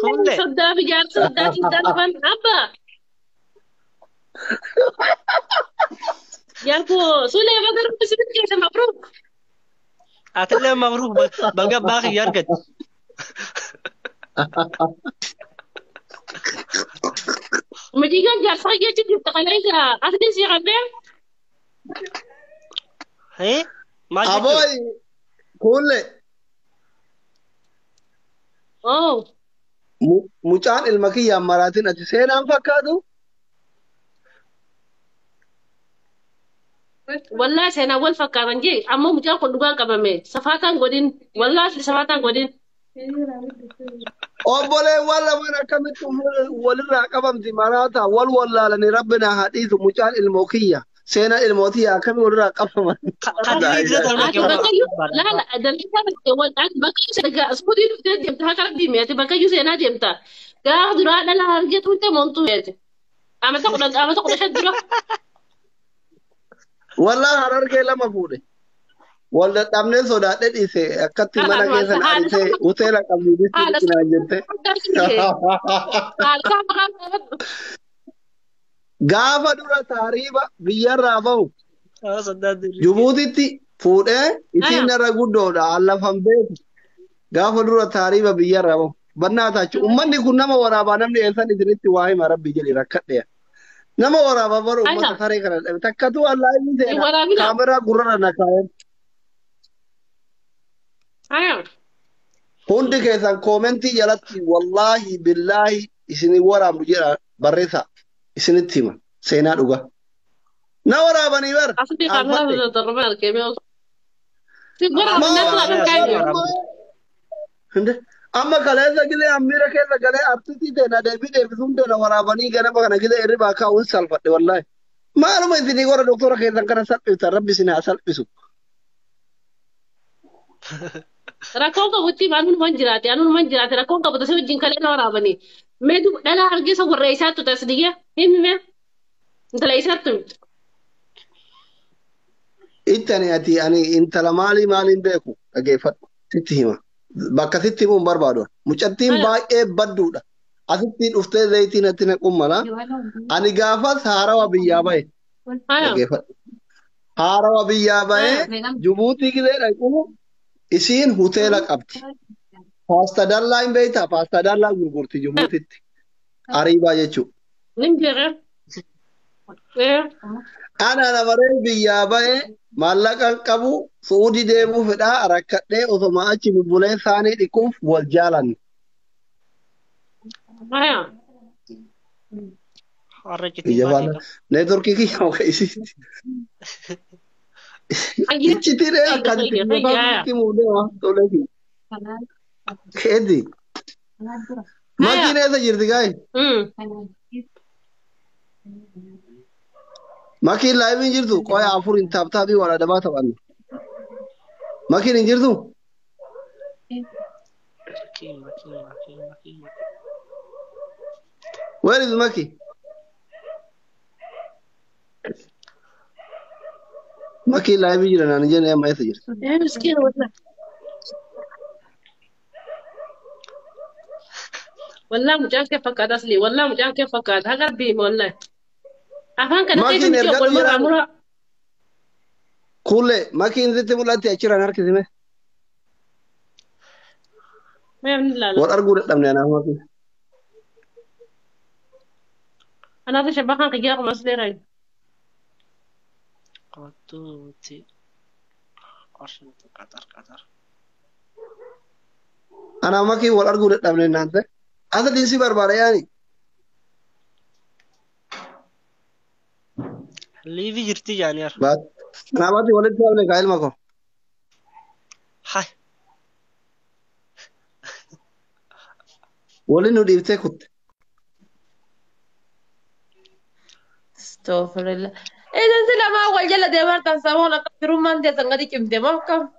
Kulle. صدق في جار صدق في الدنفن أبا جاركو سولي بدر بس بتجي مبروك Atelee mabruuk baga baaqi yargad. مديكا جار صاحي تجي تقليها أخذي سي غبين Hee? Maal jechuudha? Aboy kulle أوه mucaan ilma kiyyaan maraatiin ati seenaan fakkaatu. والله سنة أول فكران جي أما مجال كندوغا كمامي سفاتان قدين والله سفاتان قدين Obboleewwan lamaan akkamitti walirraa qabamti maraata wal wallaalanii rabbina haadhiisu mucaan ilmoo kiyya seenaa ilmootii akkamii walirraa qabaman. Qalbii dalma أتي بكيو لا لا دليل أتي بكيو سرقة أسبوعي نفتح ديمتا هكذا ديمي أتي بكيو سنة ديمتا قاعد درا لا لا هرجت وأنت منطو ياتي أما تقول شد درا Wallaan harargee lama fuudhe. Wal dadhabnee sodaadhee dhiise akkatti mana keessa na dhiise hoteela qabdii naan jette. Gaafa dura taariiba biyyarraa bahu Jibuutitti fuudhee isiin irra guddoodha allafan beeku. Gaafa dura taariiba biyyarraa bahu. Bannaa taachu uummanni kun nama waraabaa namni eessan isinitti waa hima rabbi jedhi rakkadheya. Nama waraabaa baru uummata saree kana dhabe takkatu allaa inni seena kaameraa gurrarra na kaayan. Hundi keessan koomentii jalatti wallaahi billaahi isinii waraabnu jedha barreessa isinitti hima seenaa dhugaa. Na waraabanii bar. أصدق أنا تضربنا الكيمياء تقرأ من نفس Amma kaleessa gilee ammiira keessa galee artistii ta'e na deebisuun ta'e na waraabanii ganama kana gilee hirribaa kaa'uun salphadhe wallaahi. Maaluma isinii warra doktora keessan kana salphiftan rabbi isin haa salphisu. rakkoon qabutti anu man jiraate rakkoon qabu tasee wajjin kalee na waraabanii meedu dhala hargisa warra isaattu tasdiya himime intala isaattu Ittani ati ani intala maaliin beeku dhageeffadhu sitti hima. Bakka sitti himuun barbaadu. Mucattiin baay'ee badduudha. Asitti dhuftee zayitiin natti naquun mala. Ani gaafas haarawa biyyaa bahe. Dhageeffadhu. Haarawa biyyaa bahe Jibuutii gilee dhaquun isiin hoteela qabdi. Paasta dallaa hin beektaa? Paasta dallaa gurgurti Jibuutitti. Ariibaa jechuudha. nin jira Ana namaree biyyaa bahe maallaqan qabu Suudii deemuu fedhaa rakkadhee osoma achi bubbulee isaanii dhiquuf wal jaalanne. Neetworkii kiyya muka isiiti. Ichitiiree akkasitti muudee waan tolee fi. Keeti. Makiin eessa jirti gaayi? Makiin laayiviin jirtu qoya afur hin taaptaabii wal adabaa taphannu. Makiin hin jirtu? Where is Maki? Makiin laayivii jira naan jenne amma eessa jirti? مسكين والله والله مجان كيف فكاد أصلي والله مجان كيف فكاد هقر بيم والله أفان كان كيف Makiin نجي erga أقول مرة مرة kulle makiin sitti mul'atti achirraan harkisime. ما يمني لا لا Wal arguu dadhabne anaaf makiin. أنا هذا شبكان قياق مسلي راي Anaaf makiin wal arguu dadhabne naan ta'e. Asa dhiinsi barbaada yaani. Liivii jirti jaaniyaar. Baat. Kanaafatti walitti qabne kaa ilma koo. Hai. Waliin nu dhiibtee kutte. استغفر الله إذا أنت لما أول جلد يا مرتا سامونا كفروا من دي سنغدي كم دي ما كم